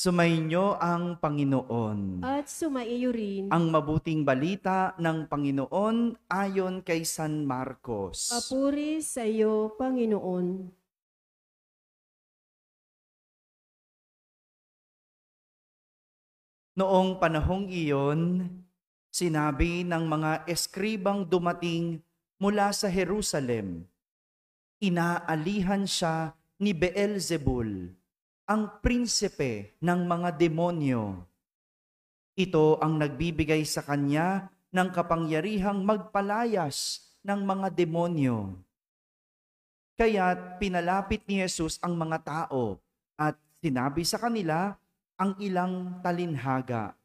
Sumainyo ang Panginoon. At sumaiyo rin. Ang mabuting balita ng Panginoon ayon kay San Marcos. Papuri sa iyo, Panginoon. Noong panahong iyon, sinabi ng mga eskribang dumating mula sa Jerusalem, inaalihan siya ni Beelzebul, ang prinsipe ng mga demonyo. Ito ang nagbibigay sa kanya ng kapangyarihang magpalayas ng mga demonyo. Kaya't pinalapit ni Jesus ang mga tao at sinabi sa kanila ang ilang talinhaga.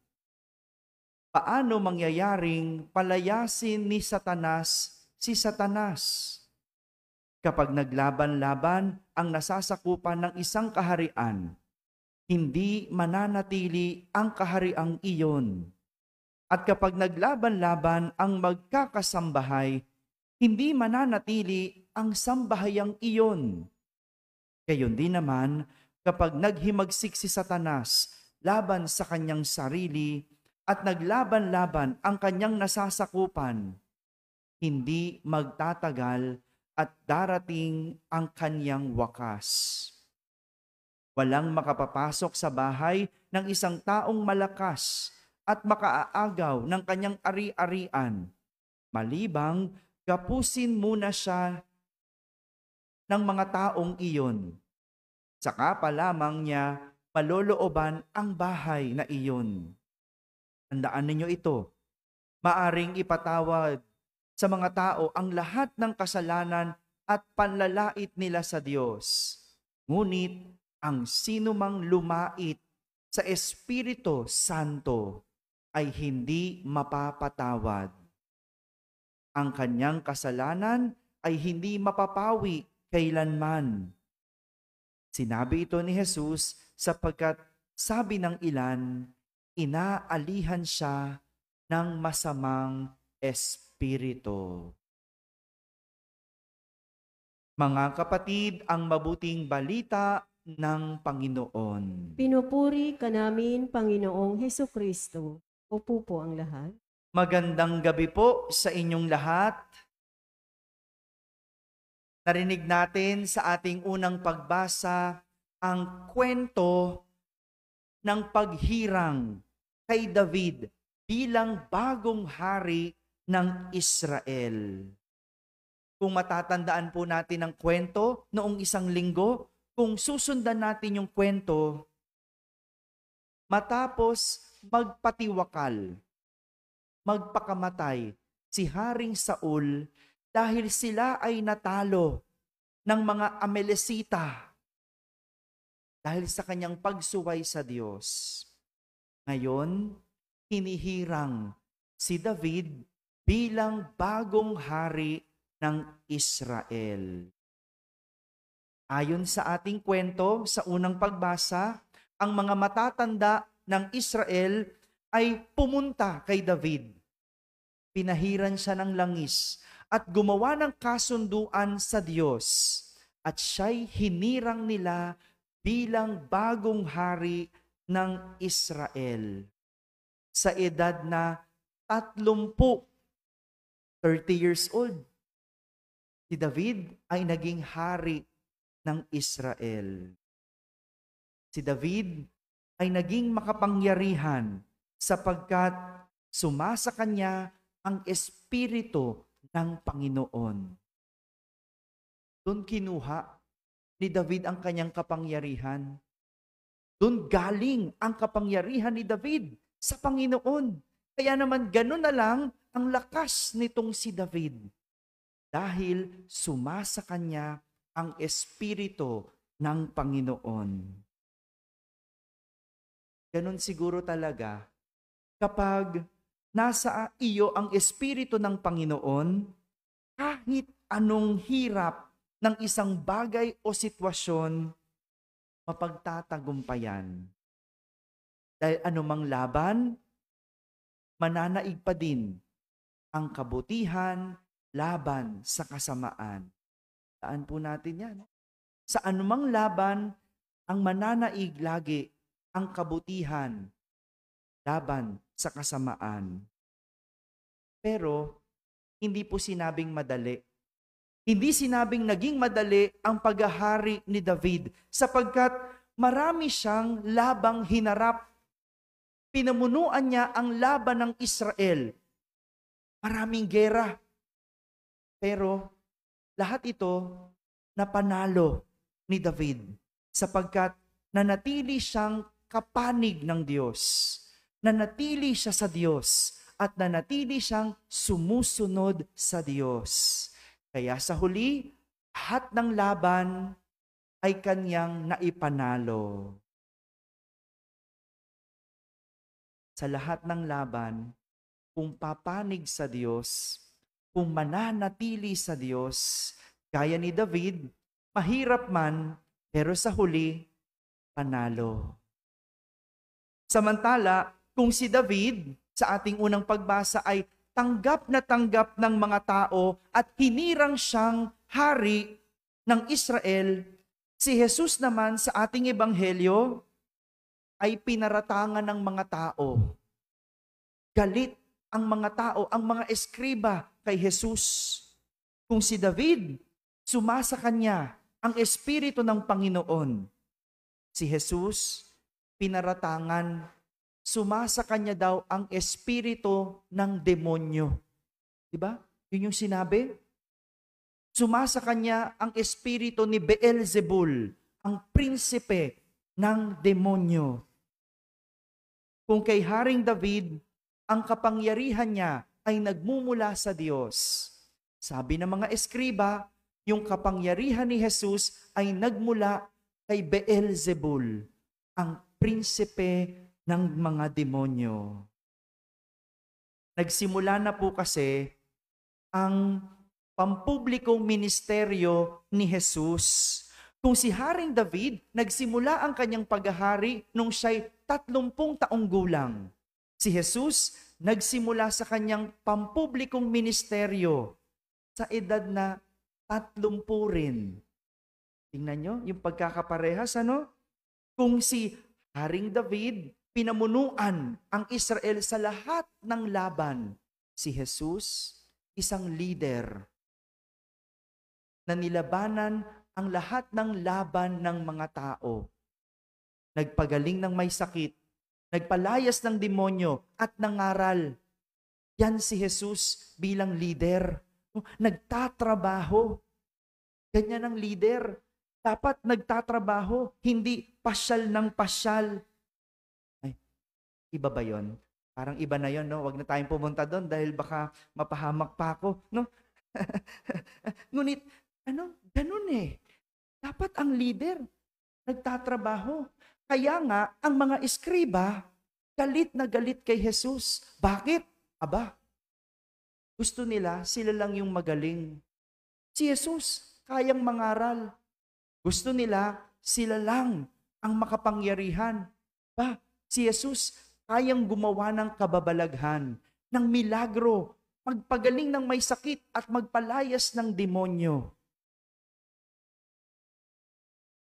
Paano mangyayaring palayasin ni Satanas si Satanas? Kapag naglaban-laban ang nasasakupan ng isang kaharian, hindi mananatili ang kahariang iyon. At kapag naglaban-laban ang magkakasambahay, hindi mananatili ang sambahayang iyon. Gayon din naman, kapag naghimagsik si Satanas laban sa kanyang sarili at naglaban-laban ang kanyang nasasakupan, hindi magtatagal at darating ang kanyang wakas. Walang makapapasok sa bahay ng isang taong malakas at makaaagaw ng kanyang ari-arian, malibang gapusin muna siya ng mga taong iyon. Saka pa lamang niya malolooban ang bahay na iyon. Tandaan ninyo ito, maaring ipatawad sa mga tao ang lahat ng kasalanan at panlalait nila sa Diyos. Ngunit ang sinumang lumait sa Espiritu Santo ay hindi mapapatawad. Ang kanyang kasalanan ay hindi mapapawi kailanman. Sinabi ito ni Jesus sapagkat sabi ng ilan, inaalihan siya ng masamang espiritu. Mga kapatid, ang mabuting balita ng Panginoon. Pinupuri ka namin, Panginoong Hesukristo. Upo po ang lahat. Magandang gabi po sa inyong lahat. Narinig natin sa ating unang pagbasa ang kwento ng paghirang kay David bilang bagong hari ng Israel. Kung matatandaan po natin ang kwento noong isang linggo, kung susundan natin yung kwento, matapos magpatiwakal, magpakamatay si Haring Saul dahil sila ay natalo ng mga Amalesita dahil sa kanyang pagsuway sa Diyos. Ngayon, hinihirang si David bilang bagong hari ng Israel. Ayon sa ating kwento sa unang pagbasa, ang mga matatanda ng Israel ay pumunta kay David. Pinahiran siya ng langis at gumawa ng kasunduan sa Diyos at siya'y hinirang nila bilang bagong hari ng Israel. Sa edad na 30 years old, si David ay naging hari ng Israel. Si David ay naging makapangyarihan sapagkat sumasa kanya ang Espiritu ng Panginoon. Doon kinuha ni David ang kanyang kapangyarihan. Doon galing ang kapangyarihan ni David sa Panginoon. Kaya naman ganun na lang ang lakas nitong si David. Dahil sumasa kanya ang Espiritu ng Panginoon. Ganun siguro talaga kapag nasa iyo ang Espiritu ng Panginoon, kahit anong hirap ng isang bagay o sitwasyon, mapagtatagumpayan. Dahil anumang laban, mananaig pa din ang kabutihan laban sa kasamaan. Taan po natin yan. Sa anumang laban, ang mananaig lagi ang kabutihan laban sa kasamaan. Pero hindi po sinabing madali. Hindi sinabing naging madali ang paghahari ni David sapagkat marami siyang labang hinarap. Pinamunuan niya ang laban ng Israel. Maraming gera. Pero lahat ito napanalo ni David sapagkat nanatili siyang kapanig ng Diyos. Nanatili siya sa Diyos at nanatili siyang sumusunod sa Diyos. Kaya sa huli, lahat ng laban ay kanyang naipanalo. Sa lahat ng laban, kung papanig sa Diyos, kung mananatili sa Diyos, gaya ni David, mahirap man, pero sa huli, panalo. Samantala, kung si David, sa ating unang pagbasa ay tanggap ng mga tao at hinirang siyang hari ng Israel, si Jesus naman sa ating ebanghelyo ay pinaratangan ng mga tao. Galit ang mga tao, ang mga eskriba kay Jesus. Kung si David, sumasa kanya ang Espiritu ng Panginoon. Si Jesus, pinaratangan, sumasa kanya daw ang espiritu ng demonyo. Diba? Yun yung sinabi. Sumasa kanya ang espiritu ni Beelzebul, ang prinsipe ng demonyo. Kung kay Haring David, ang kapangyarihan niya ay nagmumula sa Diyos. Sabi ng mga eskriba, yung kapangyarihan ni Jesus ay nagmula kay Beelzebul, ang prinsipe ng mga demonyo. Nagsimula na po kasi ang pampublikong ministeryo ni Jesus. Kung si Haring David, nagsimula ang kanyang paghahari nung siya'y 30 taong gulang. Si Jesus, nagsimula sa kanyang pampublikong ministeryo sa edad na 30 rin. Tingnan nyo, yung pagkakaparehas, ano? Kung si Haring David, pinamunuan ang Israel sa lahat ng laban. Si Jesus, isang leader na nilabanan ang lahat ng laban ng mga tao. Nagpagaling ng may sakit, nagpalayas ng demonyo at nangaral. Yan si Jesus bilang leader. Nagtatrabaho. Ganyan ang leader. Dapat nagtatrabaho, hindi pasyal ng pasyal. Iba ba yun? Parang iba na yun, no? Huwag na tayong pumunta doon dahil baka mapahamak pa ako, no? Ngunit, ganun eh. Dapat ang leader, nagtatrabaho. Kaya nga, ang mga eskriba, galit na galit kay Jesus. Bakit? Aba, gusto nila, sila lang yung magaling. Si Jesus, kayang mangaral. Gusto nila, sila lang ang makapangyarihan. Si Jesus, kayang gumawa ng kababalaghan, ng milagro, magpagaling ng may sakit at magpalayas ng demonyo.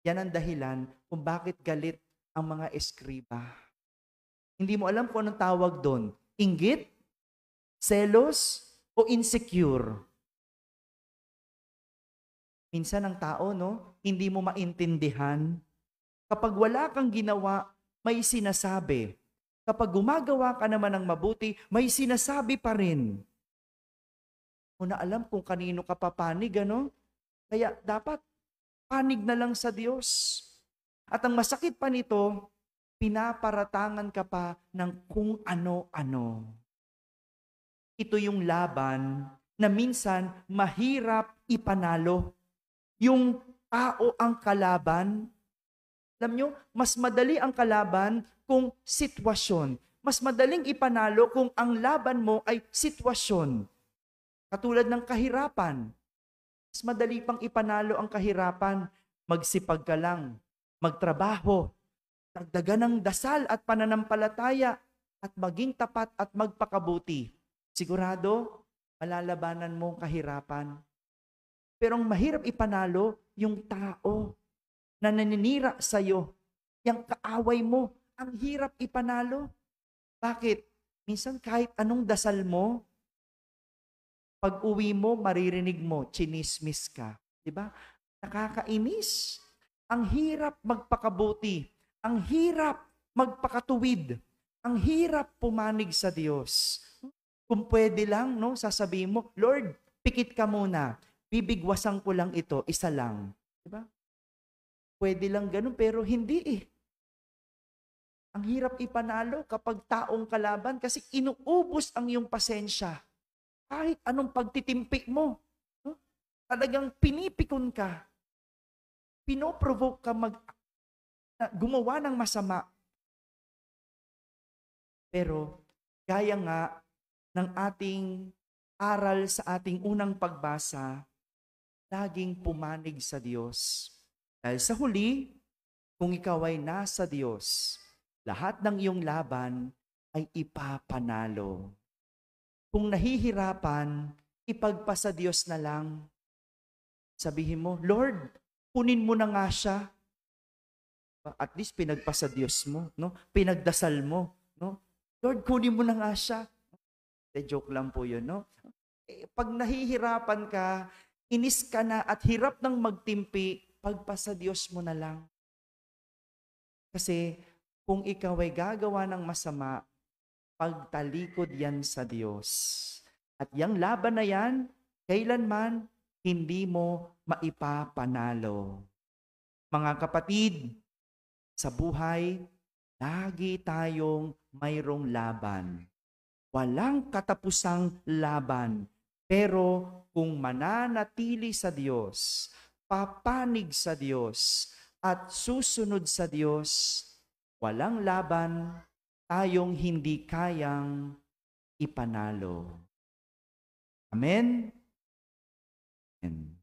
Yan ang dahilan kung bakit galit ang mga eskriba. Hindi mo alam kung anong tawag doon. Inggit? Selos? O insecure? Minsan ang tao, no, hindi mo maintindihan. Kapag wala kang ginawa, may sinasabi. Kapag gumagawa ka naman ng mabuti, may sinasabi pa rin. Mo na alam kung kanino ka papanig, ano? Kaya dapat panig na lang sa Diyos. At ang masakit pa nito, pinaparatangan ka pa ng kung ano-ano. Ito yung laban na minsan mahirap ipanalo. Yung tao ang kalaban. Alam nyo, mas madali ang kalaban kung sitwasyon. Mas madaling ipanalo kung ang laban mo ay sitwasyon. Katulad ng kahirapan. Mas madali pang ipanalo ang kahirapan. Magsipag ka lang. Magtrabaho. Dagdagan ng dasal at pananampalataya at maging tapat at magpakabuti. Sigurado, malalabanan mo ang kahirapan. Pero ang mahirap ipanalo, yung tao na naninira sa'yo, yung kaaway mo, ang hirap ipanalo. Bakit? Minsan kahit anong dasal mo, pag uwi mo, maririnig mo, chinismis ka. Diba? Nakakainis. Ang hirap magpakabuti. Ang hirap magpakatuwid. Ang hirap pumanig sa Diyos. Kung pwede lang, no, sasabihin mo, Lord, pikit ka muna. Bibigwasan ko lang ito, isa lang. Diba? Pwede lang ganun, pero hindi eh. Ang hirap ipanalo kapag taong kalaban kasi inuubos ang iyong pasensya. Kahit anong pagtitimpik mo, no? Talagang pinipikon ka. Pinoprovoke ka gumawa ng masama. Pero gaya nga ng ating aral sa ating unang pagbasa, laging pumanig sa Diyos. Dahil sa huli, kung ikaw ay nasa Diyos, lahat ng iyong laban ay ipapanalo. Kung nahihirapan, ipagpasa Diyos na lang. Sabihin mo, Lord, kunin mo na nga siya. At least pinagpasa Diyos mo, no? Pinagdasal mo, no? Lord, kunin mo na nga siya. Joke lang po yun, no? Pag nahihirapan ka, inis ka na at hirap ng magtimpi, pagpasa Diyos mo na lang. Kasi kung ikaw ay gagawa ng masama, pagtalikod yan sa Diyos. At yung laban na yan, kailanman hindi mo maipapanalo. Mga kapatid, sa buhay, lagi tayong mayroong laban. Walang katapusang laban. Pero kung mananatili sa Diyos, papanig sa Diyos, at susunod sa Diyos, walang laban tayong hindi kayang ipanalo. Amen? Amen.